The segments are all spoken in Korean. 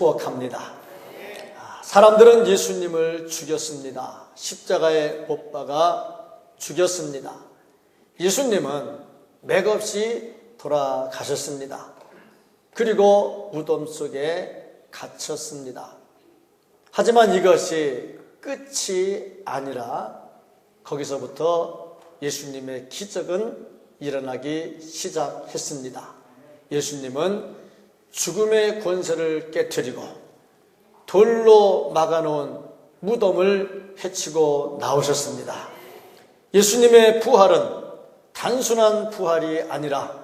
축복합니다. 사람들은 예수님을 죽였습니다. 십자가에 못 박아 죽였습니다. 예수님은 맥없이 돌아가셨습니다. 그리고 무덤 속에 갇혔습니다. 하지만 이것이 끝이 아니라 거기서부터 예수님의 기적은 일어나기 시작했습니다. 예수님은 죽음의 권세를 깨트리고 돌로 막아놓은 무덤을 헤치고 나오셨습니다. 예수님의 부활은 단순한 부활이 아니라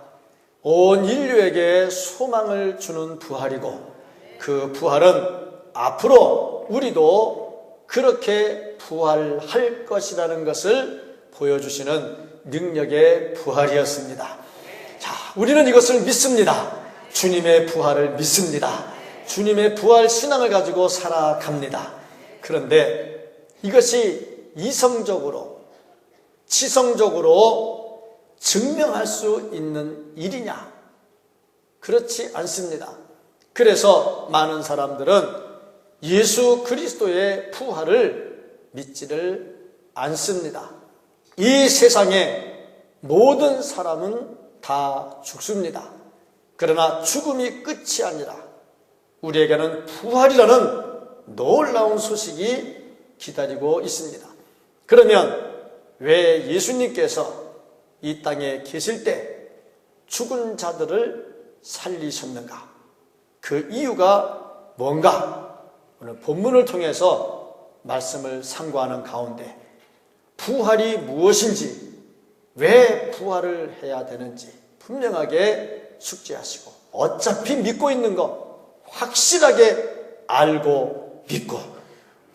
온 인류에게 소망을 주는 부활이고, 그 부활은 앞으로 우리도 그렇게 부활할 것이라는 것을 보여주시는 능력의 부활이었습니다. 자, 우리는 이것을 믿습니다. 주님의 부활을 믿습니다. 주님의 부활 신앙을 가지고 살아갑니다. 그런데 이것이 이성적으로, 지성적으로 증명할 수 있는 일이냐? 그렇지 않습니다. 그래서 많은 사람들은 예수 그리스도의 부활을 믿지를 않습니다. 이 세상에 모든 사람은 다 죽습니다. 그러나 죽음이 끝이 아니라 우리에게는 부활이라는 놀라운 소식이 기다리고 있습니다. 그러면 왜 예수님께서 이 땅에 계실 때 죽은 자들을 살리셨는가? 그 이유가 뭔가? 오늘 본문을 통해서 말씀을 상고하는 가운데 부활이 무엇인지, 왜 부활을 해야 되는지 분명하게 숙지하시고, 어차피 믿고 있는 거 확실하게 알고 믿고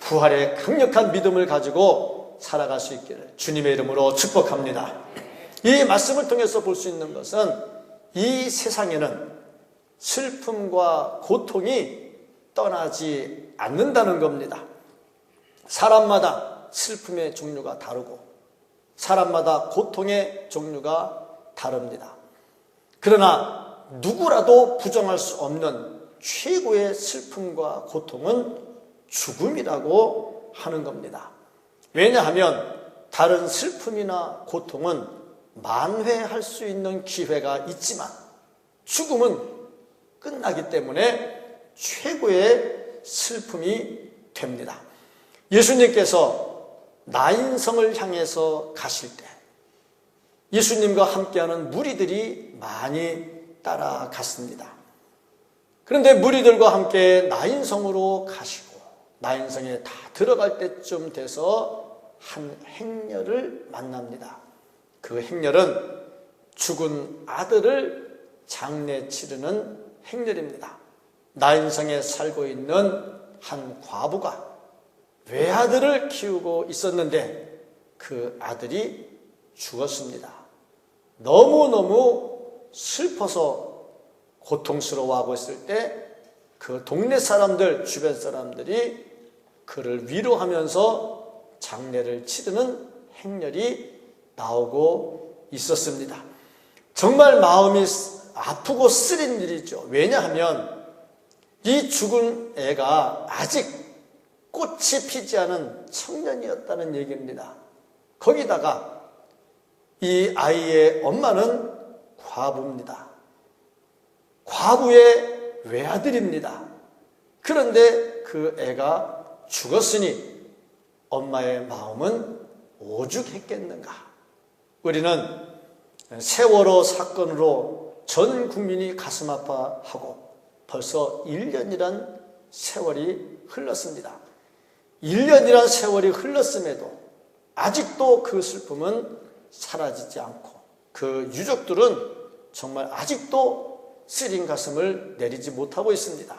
부활의 강력한 믿음을 가지고 살아갈 수 있기를 주님의 이름으로 축복합니다. 이 말씀을 통해서 볼 수 있는 것은 이 세상에는 슬픔과 고통이 떠나지 않는다는 겁니다. 사람마다 슬픔의 종류가 다르고 사람마다 고통의 종류가 다릅니다. 그러나 누구라도 부정할 수 없는 최고의 슬픔과 고통은 죽음이라고 하는 겁니다. 왜냐하면 다른 슬픔이나 고통은 만회할 수 있는 기회가 있지만 죽음은 끝나기 때문에 최고의 슬픔이 됩니다. 예수님께서 나인성을 향해서 가실 때 예수님과 함께하는 무리들이 많이 따라갔습니다. 그런데 무리들과 함께 나인성으로 가시고 나인성에 다 들어갈 때쯤 돼서 한 행렬을 만납니다. 그 행렬은 죽은 아들을 장례 치르는 행렬입니다. 나인성에 살고 있는 한 과부가 외아들을 키우고 있었는데 그 아들이 죽었습니다. 너무너무 슬퍼서 고통스러워하고 있을 때 그 동네 사람들, 주변 사람들이 그를 위로하면서 장례를 치르는 행렬이 나오고 있었습니다. 정말 마음이 아프고 쓰린 일이죠. 왜냐하면 이 죽은 애가 아직 꽃이 피지 않은 청년이었다는 얘기입니다. 거기다가 이 아이의 엄마는 과부입니다. 과부의 외아들입니다. 그런데 그 애가 죽었으니 엄마의 마음은 오죽했겠는가. 우리는 세월호 사건으로 전 국민이 가슴 아파하고 벌써 1년이란 세월이 흘렀습니다. 1년이란 세월이 흘렀음에도 아직도 그 슬픔은 사라지지 않고 그 유족들은 정말 아직도 쓰린 가슴을 내리지 못하고 있습니다.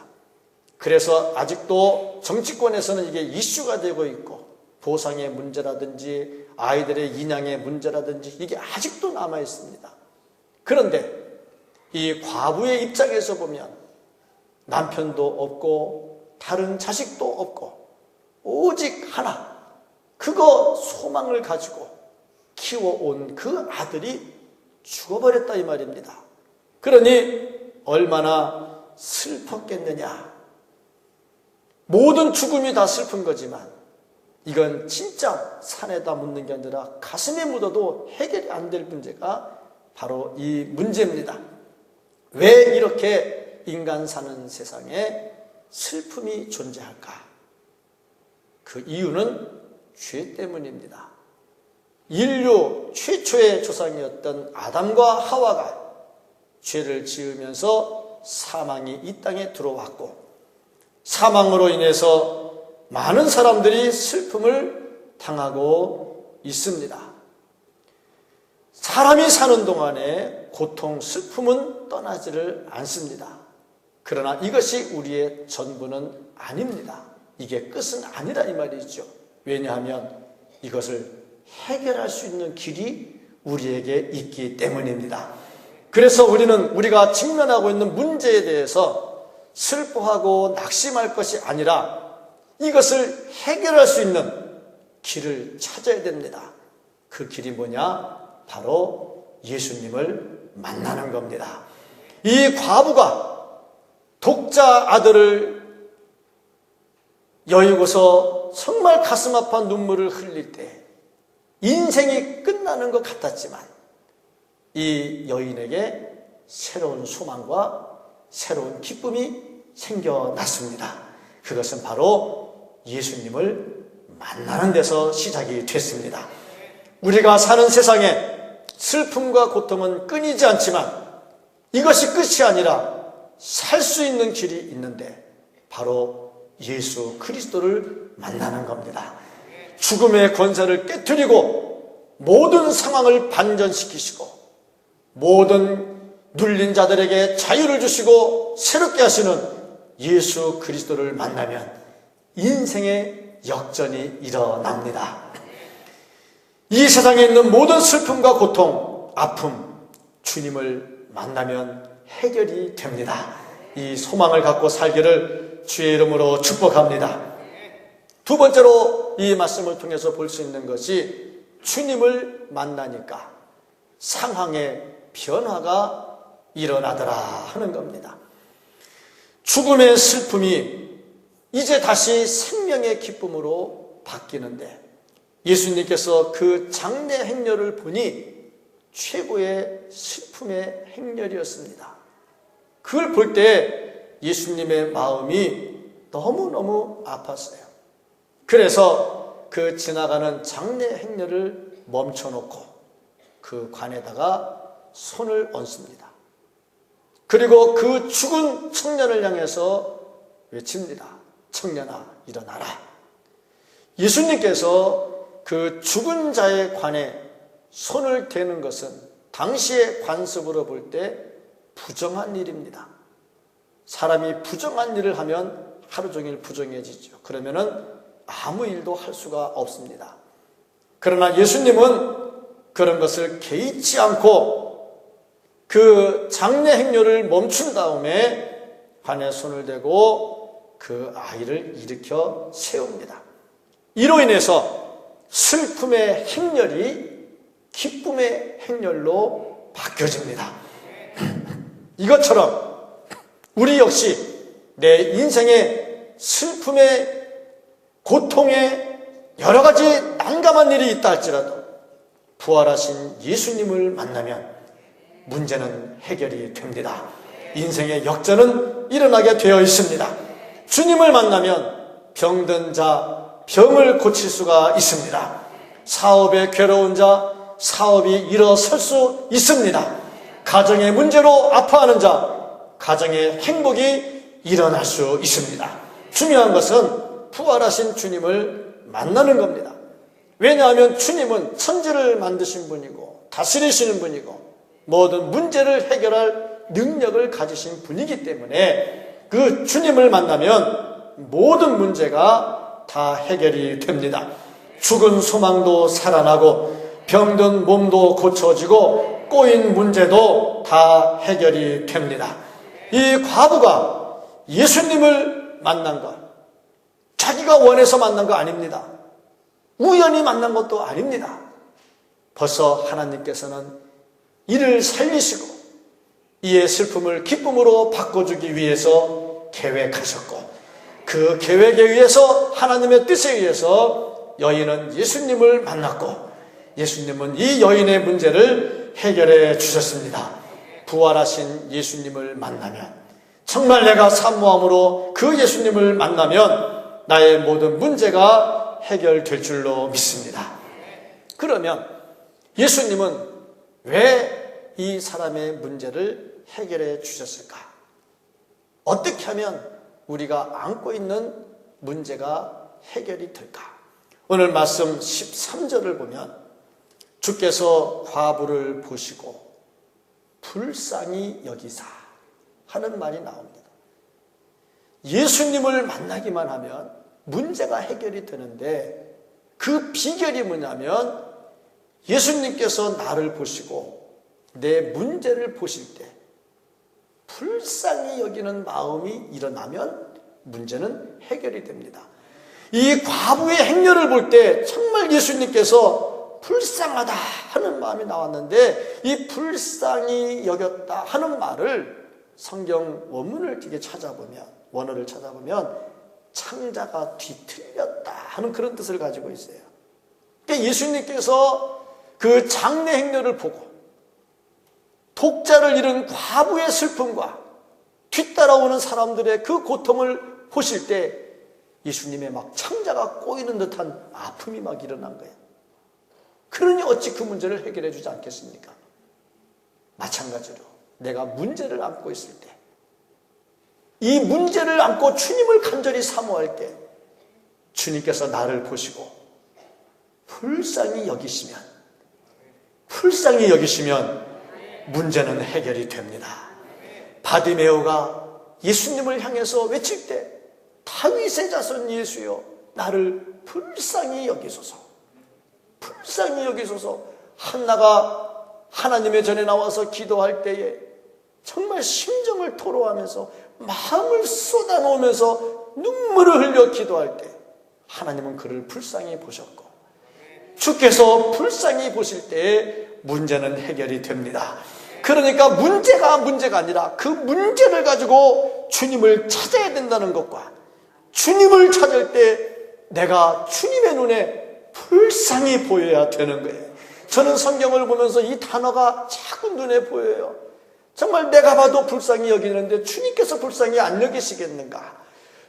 그래서 아직도 정치권에서는 이게 이슈가 되고 있고 보상의 문제라든지 아이들의 인양의 문제라든지 이게 아직도 남아 있습니다. 그런데 이 과부의 입장에서 보면 남편도 없고 다른 자식도 없고 오직 하나, 그거 소망을 가지고 키워온 그 아들이 죽어버렸다 이 말입니다. 그러니 얼마나 슬펐겠느냐. 모든 죽음이 다 슬픈 거지만 이건 진짜 산에다 묻는 게 아니라 가슴에 묻어도 해결이 안 될 문제가 바로 이 문제입니다. 왜 이렇게 인간 사는 세상에 슬픔이 존재할까? 그 이유는 죄 때문입니다. 인류 최초의 조상이었던 아담과 하와가 죄를 지으면서 사망이 이 땅에 들어왔고, 사망으로 인해서 많은 사람들이 슬픔을 당하고 있습니다. 사람이 사는 동안에 고통, 슬픔은 떠나지를 않습니다. 그러나 이것이 우리의 전부는 아닙니다. 이게 끝은 아니라 이 말이죠. 왜냐하면 이것을 해결할 수 있는 길이 우리에게 있기 때문입니다. 그래서 우리가 직면하고 있는 문제에 대해서 슬퍼하고 낙심할 것이 아니라 이것을 해결할 수 있는 길을 찾아야 됩니다. 그 길이 뭐냐? 바로 예수님을 만나는 겁니다. 이 과부가 독자 아들을 여의고서 정말 가슴 아파 눈물을 흘릴 때 인생이 끝나는 것 같았지만 이 여인에게 새로운 소망과 새로운 기쁨이 생겨났습니다. 그것은 바로 예수님을 만나는 데서 시작이 됐습니다. 우리가 사는 세상에 슬픔과 고통은 끊이지 않지만 이것이 끝이 아니라 살 수 있는 길이 있는데 바로 예수 그리스도를 만나는 겁니다. 죽음의 권세를 깨트리고 모든 상황을 반전시키시고 모든 눌린 자들에게 자유를 주시고 새롭게 하시는 예수 그리스도를 만나면 인생의 역전이 일어납니다. 이 세상에 있는 모든 슬픔과 고통, 아픔, 주님을 만나면 해결이 됩니다. 이 소망을 갖고 살기를 주의 이름으로 축복합니다. 두 번째로 이 말씀을 통해서 볼 수 있는 것이 주님을 만나니까 상황의 변화가 일어나더라 하는 겁니다. 죽음의 슬픔이 이제 다시 생명의 기쁨으로 바뀌는데 예수님께서 그 장례 행렬을 보니 최고의 슬픔의 행렬이었습니다. 그걸 볼 때 예수님의 마음이 너무너무 아팠어요. 그래서 그 지나가는 장례 행렬을 멈춰놓고 그 관에다가 손을 얹습니다. 그리고 그 죽은 청년을 향해서 외칩니다. 청년아, 일어나라. 예수님께서 그 죽은 자의 관에 손을 대는 것은 당시의 관습으로 볼 때 부정한 일입니다. 사람이 부정한 일을 하면 하루 종일 부정해지죠. 그러면은 아무 일도 할 수가 없습니다. 그러나 예수님은 그런 것을 개의치 않고 그 장례 행렬을 멈춘 다음에 관에 손을 대고 그 아이를 일으켜 세웁니다. 이로 인해서 슬픔의 행렬이 기쁨의 행렬로 바뀌어집니다. 이것처럼 우리 역시 내 인생의 슬픔의 고통의 여러 가지 난감한 일이 있다 할지라도 부활하신 예수님을 만나면 문제는 해결이 됩니다. 인생의 역전은 일어나게 되어 있습니다. 주님을 만나면 병든 자 병을 고칠 수가 있습니다. 사업에 괴로운 자 사업이 일어설 수 있습니다. 가정의 문제로 아파하는 자 가정의 행복이 일어날 수 있습니다. 중요한 것은 부활하신 주님을 만나는 겁니다. 왜냐하면 주님은 천지를 만드신 분이고 다스리시는 분이고 모든 문제를 해결할 능력을 가지신 분이기 때문에 그 주님을 만나면 모든 문제가 다 해결이 됩니다. 죽은 소망도 살아나고 병든 몸도 고쳐지고 꼬인 문제도 다 해결이 됩니다. 이 과부가 예수님을 만난 것, 자기가 원해서 만난 거 아닙니다. 우연히 만난 것도 아닙니다. 벌써 하나님께서는 이를 살리시고 이의 슬픔을 기쁨으로 바꿔주기 위해서 계획하셨고 그 계획에 의해서, 하나님의 뜻에 의해서 여인은 예수님을 만났고, 예수님은 이 여인의 문제를 해결해 주셨습니다. 부활하신 예수님을 만나면, 정말 내가 사모함으로 그 예수님을 만나면 나의 모든 문제가 해결될 줄로 믿습니다. 그러면 예수님은 왜 이 사람의 문제를 해결해 주셨을까? 어떻게 하면 우리가 안고 있는 문제가 해결이 될까? 오늘 말씀 13절을 보면 주께서 과부를 보시고 불쌍히 여기사 하는 말이 나옵니다. 예수님을 만나기만 하면 문제가 해결이 되는데, 그 비결이 뭐냐면 예수님께서 나를 보시고 내 문제를 보실 때 불쌍히 여기는 마음이 일어나면 문제는 해결이 됩니다. 이 과부의 행렬을 볼 때 정말 예수님께서 불쌍하다 하는 마음이 나왔는데, 이 불쌍히 여겼다 하는 말을 성경 원문을 되게 찾아보면, 원어를 찾아보면 창자가 뒤틀렸다 하는 그런 뜻을 가지고 있어요. 그러니까 예수님께서 그 장례 행렬을 보고 독자를 잃은 과부의 슬픔과 뒤따라오는 사람들의 그 고통을 보실 때 예수님의 막 창자가 꼬이는 듯한 아픔이 막 일어난 거예요. 그러니 어찌 그 문제를 해결해 주지 않겠습니까? 마찬가지로 내가 문제를 안고 있을 때, 이 문제를 안고 주님을 간절히 사모할 때 주님께서 나를 보시고 불쌍히 여기시면 문제는 해결이 됩니다. 바디메오가 예수님을 향해서 외칠 때 다윗의 자손 예수여 나를 불쌍히 여기소서, 불쌍히 여기소서. 한나가 하나님의 전에 나와서 기도할 때에 정말 심정을 토로하면서 마음을 쏟아놓으면서 눈물을 흘려 기도할 때 하나님은 그를 불쌍히 보셨고, 주께서 불쌍히 보실 때에 문제는 해결이 됩니다. 그러니까 문제가 아니라 그 문제를 가지고 주님을 찾아야 된다는 것과, 주님을 찾을 때 내가 주님의 눈에 불쌍히 보여야 되는 거예요. 저는 성경을 보면서 이 단어가 자꾸 눈에 보여요. 정말 내가 봐도 불쌍히 여기는데 주님께서 불쌍히 안 여기시겠는가?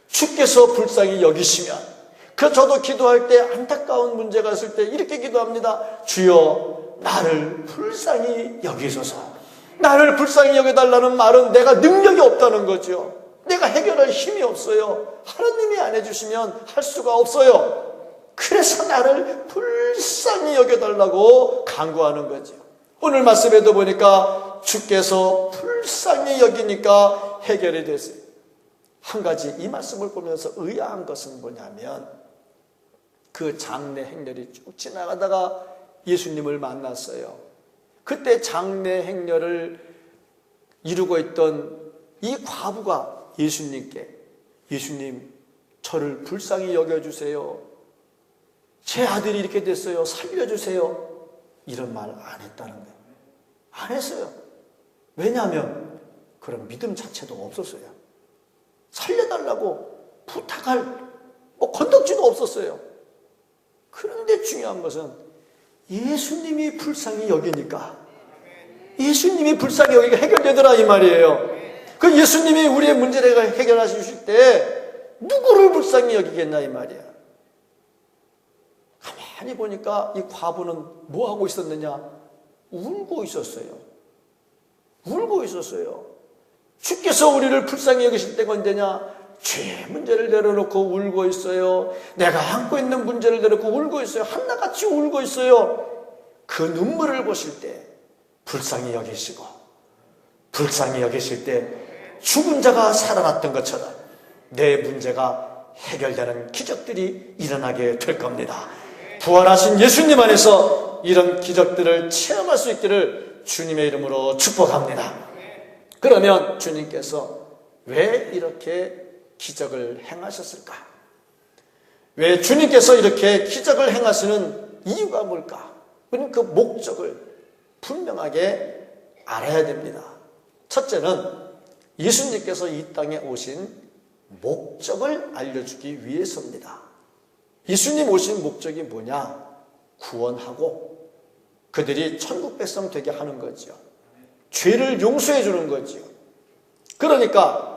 주께서 불쌍히 여기시면, 저도 기도할 때 안타까운 문제가 있을 때 이렇게 기도합니다. 주여 나를 불쌍히 여기소서. 나를 불쌍히 여겨달라는 말은 내가 능력이 없다는 거죠. 내가 해결할 힘이 없어요. 하나님이 안 해주시면 할 수가 없어요. 그래서 나를 불쌍히 여겨달라고 간구하는 거죠. 오늘 말씀에도 보니까 주께서 불쌍히 여기니까 해결이 됐어요. 한 가지 이 말씀을 보면서 의아한 것은 뭐냐면, 그 장례 행렬이 쭉 지나가다가 예수님을 만났어요. 그때 장례 행렬을 이루고 있던 이 과부가 예수님께, 예수님 저를 불쌍히 여겨주세요, 제 아들이 이렇게 됐어요, 살려주세요, 이런 말 안 했다는 거예요. 안 했어요. 왜냐하면 그런 믿음 자체도 없었어요. 살려달라고 부탁할 건덕지도 없었어요. 그런데 중요한 것은 예수님이 불쌍히 여기니까, 예수님이 불쌍히 여기니까 해결되더라 이 말이에요. 그 예수님이 우리의 문제를 해결하실 때 누구를 불쌍히 여기겠나 이 말이야. 가만히 보니까 이 과부는 뭐 하고 있었느냐? 울고 있었어요. 울고 있었어요. 주께서 우리를 불쌍히 여기실 때가 언제냐? 죄의 문제를 내려놓고 울고 있어요. 내가 안고 있는 문제를 내려놓고 울고 있어요. 한나같이 울고 있어요. 그 눈물을 보실 때 불쌍히 여기시고, 불쌍히 여기실 때 죽은 자가 살아났던 것처럼 내 문제가 해결되는 기적들이 일어나게 될 겁니다. 부활하신 예수님 안에서 이런 기적들을 체험할 수 있기를 주님의 이름으로 축복합니다. 그러면 주님께서 왜 이렇게 기적을 행하셨을까? 왜 주님께서 이렇게 기적을 행하시는 이유가 뭘까? 우리는 그 목적을 분명하게 알아야 됩니다. 첫째는 예수님께서 이 땅에 오신 목적을 알려주기 위해서입니다. 예수님 오신 목적이 뭐냐? 구원하고 그들이 천국 백성 되게 하는 거지요. 죄를 용서해 주는 거지요. 그러니까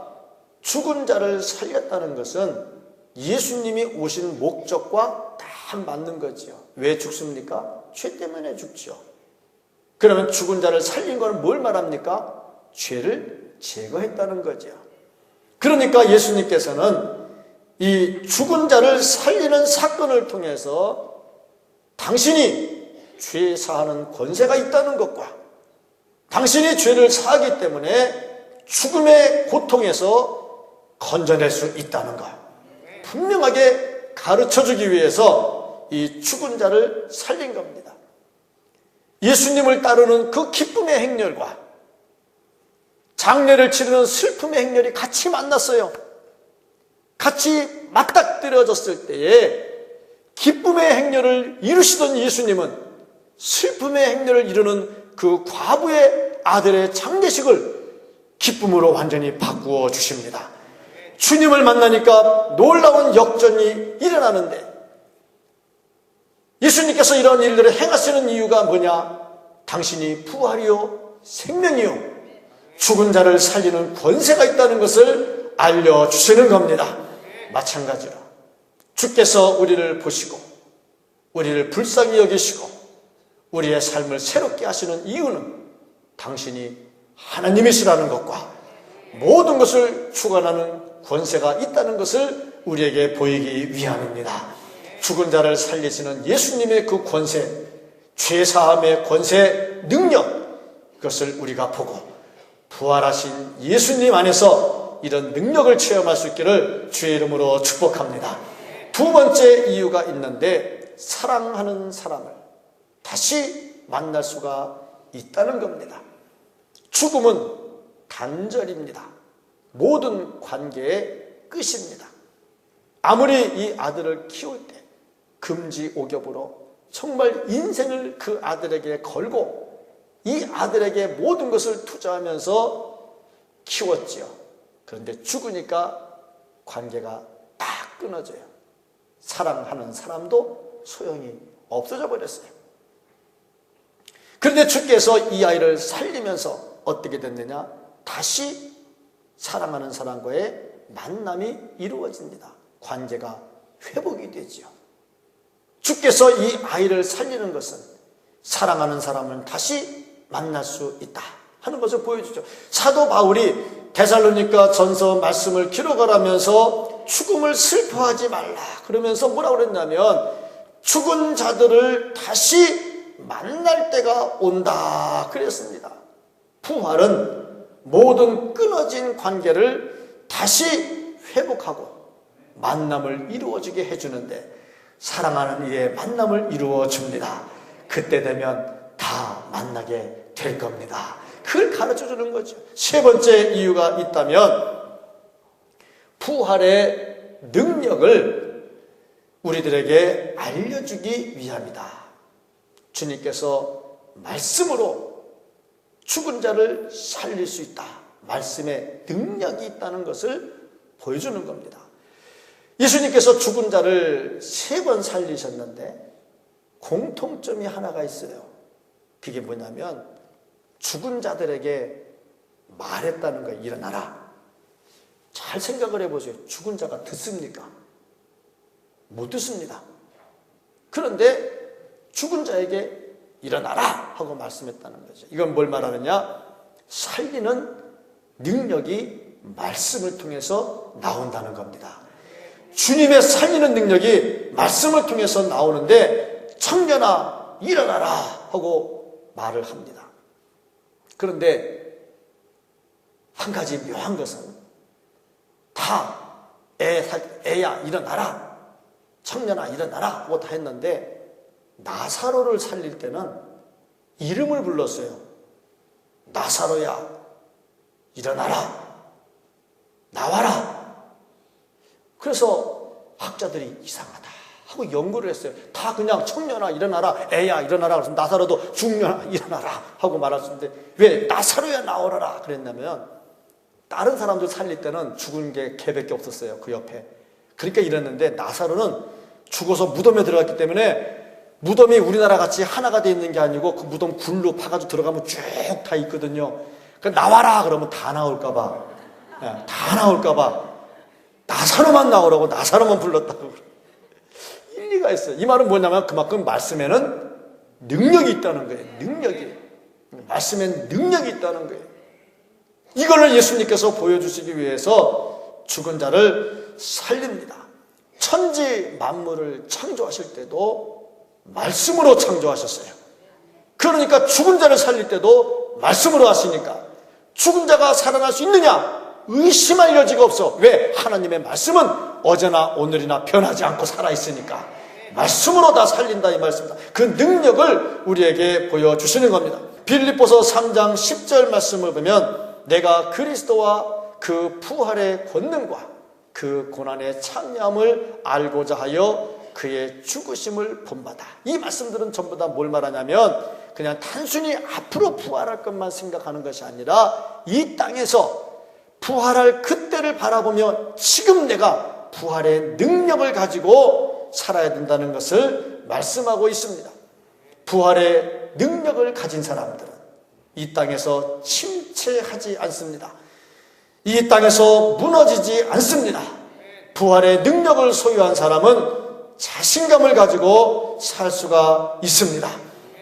죽은 자를 살렸다는 것은 예수님이 오신 목적과 다 맞는 거지요. 왜 죽습니까? 죄 때문에 죽죠. 그러면 죽은 자를 살린 건 뭘 말합니까? 죄를 제거했다는 거죠. 그러니까 예수님께서는 이 죽은 자를 살리는 사건을 통해서 당신이 죄 사하는 권세가 있다는 것과 당신이 죄를 사하기 때문에 죽음의 고통에서 건져낼 수 있다는 것, 분명하게 가르쳐주기 위해서 이 죽은 자를 살린 겁니다. 예수님을 따르는 그 기쁨의 행렬과 장례를 치르는 슬픔의 행렬이 같이 만났어요. 같이 맞닥뜨려졌을 때에 기쁨의 행렬을 이루시던 예수님은 슬픔의 행렬을 이루는 그 과부의 아들의 장례식을 기쁨으로 완전히 바꾸어 주십니다. 주님을 만나니까 놀라운 역전이 일어나는데 예수님께서 이런 일들을 행하시는 이유가 뭐냐? 당신이 부활이요 생명이요 죽은 자를 살리는 권세가 있다는 것을 알려주시는 겁니다. 마찬가지로 주께서 우리를 보시고 우리를 불쌍히 여기시고 우리의 삶을 새롭게 하시는 이유는 당신이 하나님이시라는 것과 모든 것을 주관하는 권세가 있다는 것을 우리에게 보이기 위함입니다. 죽은 자를 살리시는 예수님의 그 권세, 죄사함의 권세, 능력, 그것을 우리가 보고 부활하신 예수님 안에서 이런 능력을 체험할 수 있기를 주의 이름으로 축복합니다. 두 번째 이유가 있는데 사랑하는 사람을 다시 만날 수가 있다는 겁니다. 죽음은 단절입니다. 모든 관계의 끝입니다. 아무리 이 아들을 키울 때 금지 오겹으로 정말 인생을 그 아들에게 걸고 이 아들에게 모든 것을 투자하면서 키웠지요. 그런데 죽으니까 관계가 딱 끊어져요. 사랑하는 사람도 소용이 없어져 버렸어요. 그런데 주께서 이 아이를 살리면서 어떻게 됐느냐? 다시 사랑하는 사람과의 만남이 이루어집니다. 관계가 회복이 되지요. 주께서 이 아이를 살리는 것은 사랑하는 사람은 다시 만날 수 있다 하는 것을 보여주죠. 사도 바울이 데살로니가 전서 말씀을 기록하면서 죽음을 슬퍼하지 말라 그러면서 뭐라고 그랬냐면 죽은 자들을 다시 만날 때가 온다 그랬습니다. 부활은 모든 끊어진 관계를 다시 회복하고 만남을 이루어지게 해주는데 사랑하는 이의 만남을 이루어 줍니다. 그때 되면 다 만나게 될 겁니다. 그걸 가르쳐 주는 거죠. 세 번째 이유가 있다면 부활의 능력을 우리들에게 알려주기 위함이다. 주님께서 말씀으로 죽은 자를 살릴 수 있다. 말씀에 능력이 있다는 것을 보여주는 겁니다. 예수님께서 죽은 자를 3번 살리셨는데 공통점이 하나가 있어요. 그게 뭐냐면 죽은 자들에게 말했다는 거예요. 일어나라. 잘 생각을 해보세요. 죽은 자가 듣습니까? 못 듣습니다. 그런데 죽은 자에게 일어나라 하고 말씀했다는 거죠. 이건 뭘 말하느냐? 살리는 능력이 말씀을 통해서 나온다는 겁니다. 주님의 살리는 능력이 말씀을 통해서 나오는데 청년아 일어나라 하고 말을 합니다. 그런데 한 가지 묘한 것은 다 애야 일어나라 청년아 일어나라 하고 다 했는데 나사로를 살릴 때는 이름을 불렀어요. 나사로야 일어나라 나와라. 그래서 학자들이 이상하다 하고 연구를 했어요. 다 그냥 청년아 일어나라 애야 일어나라 그래서 나사로도 중년아 일어나라 하고 말하셨는데 왜 나사로야 나오라라 그랬냐면 다른 사람들 살릴 때는 죽은 게 개밖에 없었어요. 그 옆에. 그러니까 이랬는데 나사로는 죽어서 무덤에 들어갔기 때문에 무덤이 우리나라 같이 하나가 돼 있는 게 아니고 그 무덤 굴로 파가지고 들어가면 쭉 다 있거든요. 그러니까 나와라 그러면 다 나올까봐, 다 나올까봐 나사로만 나오라고 나사로만 불렀다고. 일리가 있어요. 이 말은 뭐냐면 그만큼 말씀에는 능력이 있다는 거예요. 능력이. 말씀에는 능력이 있다는 거예요. 이걸 예수님께서 보여주시기 위해서 죽은 자를 살립니다. 천지 만물을 창조하실 때도 말씀으로 창조하셨어요. 그러니까 죽은 자를 살릴 때도 말씀으로 하시니까 죽은 자가 살아날 수 있느냐? 의심할 여지가 없어. 왜? 하나님의 말씀은 어제나 오늘이나 변하지 않고 살아있으니까 말씀으로 다 살린다 이 말씀입니다. 그 능력을 우리에게 보여주시는 겁니다. 빌립보서 3장 10절 말씀을 보면 내가 그리스도와 그 부활의 권능과 그 고난의 참여함을 알고자 하여 그의 죽으심을 본받아. 이 말씀들은 전부 다 뭘 말하냐면 그냥 단순히 앞으로 부활할 것만 생각하는 것이 아니라 이 땅에서 부활할 그때를 바라보며 지금 내가 부활의 능력을 가지고 살아야 된다는 것을 말씀하고 있습니다. 부활의 능력을 가진 사람들은 이 땅에서 침체하지 않습니다. 이 땅에서 무너지지 않습니다. 부활의 능력을 소유한 사람은 자신감을 가지고 살 수가 있습니다.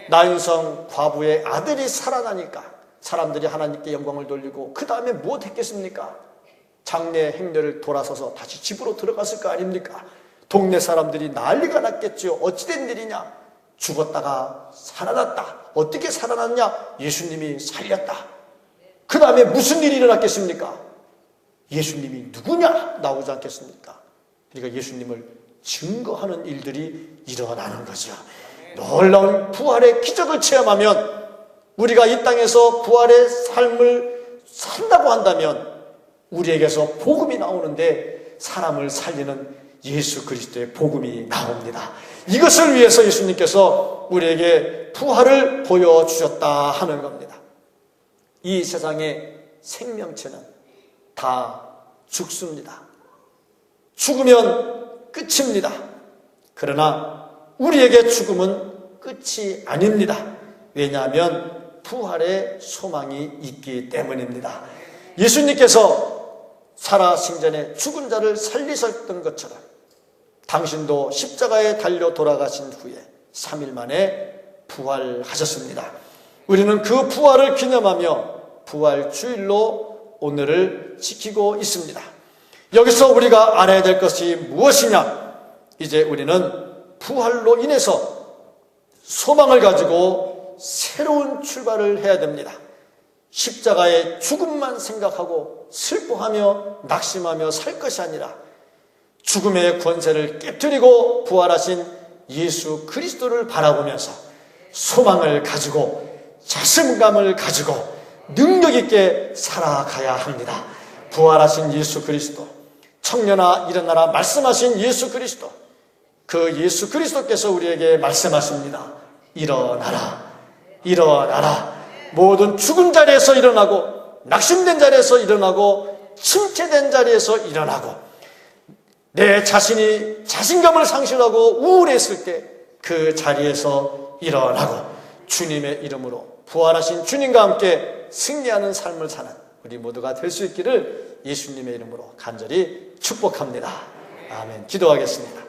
나인성 과부의 아들이 살아나니까 사람들이 하나님께 영광을 돌리고 그 다음에 무엇 했겠습니까? 장례 행렬을 돌아서서 다시 집으로 들어갔을 거 아닙니까? 동네 사람들이 난리가 났겠죠. 어찌된 일이냐? 죽었다가 살아났다. 어떻게 살아났냐? 예수님이 살렸다. 그 다음에 무슨 일이 일어났겠습니까? 예수님이 누구냐? 나오지 않겠습니까? 그러니까 예수님을 증거하는 일들이 일어나는 거죠. 놀라운 부활의 기적을 체험하면 우리가 이 땅에서 부활의 삶을 산다고 한다면 우리에게서 복음이 나오는데 사람을 살리는 예수 그리스도의 복음이 나옵니다. 이것을 위해서 예수님께서 우리에게 부활을 보여주셨다 하는 겁니다. 이 세상의 생명체는 다 죽습니다. 죽으면 끝입니다. 그러나 우리에게 죽음은 끝이 아닙니다. 왜냐하면 부활의 소망이 있기 때문입니다. 예수님께서 살아생전에 죽은 자를 살리셨던 것처럼 당신도 십자가에 달려 돌아가신 후에 3일 만에 부활하셨습니다. 우리는 그 부활을 기념하며 부활주일로 오늘을 지키고 있습니다. 여기서 우리가 알아야 될 것이 무엇이냐? 이제 우리는 부활로 인해서 소망을 가지고 새로운 출발을 해야 됩니다. 십자가의 죽음만 생각하고 슬퍼하며 낙심하며 살 것이 아니라 죽음의 권세를 깨뜨리고 부활하신 예수 그리스도를 바라보면서 소망을 가지고 자신감을 가지고 능력 있게 살아가야 합니다. 부활하신 예수 그리스도, 청년아 일어나라 말씀하신 예수 그리스도, 그 예수 그리스도께서 우리에게 말씀하십니다. 일어나라, 일어나라. 모든 죽은 자리에서 일어나고 낙심된 자리에서 일어나고 침체된 자리에서 일어나고 내 자신이 자신감을 상실하고 우울했을 때 그 자리에서 일어나고 주님의 이름으로 부활하신 주님과 함께 승리하는 삶을 사는 우리 모두가 될 수 있기를 예수님의 이름으로 간절히 축복합니다. 아멘. 기도하겠습니다.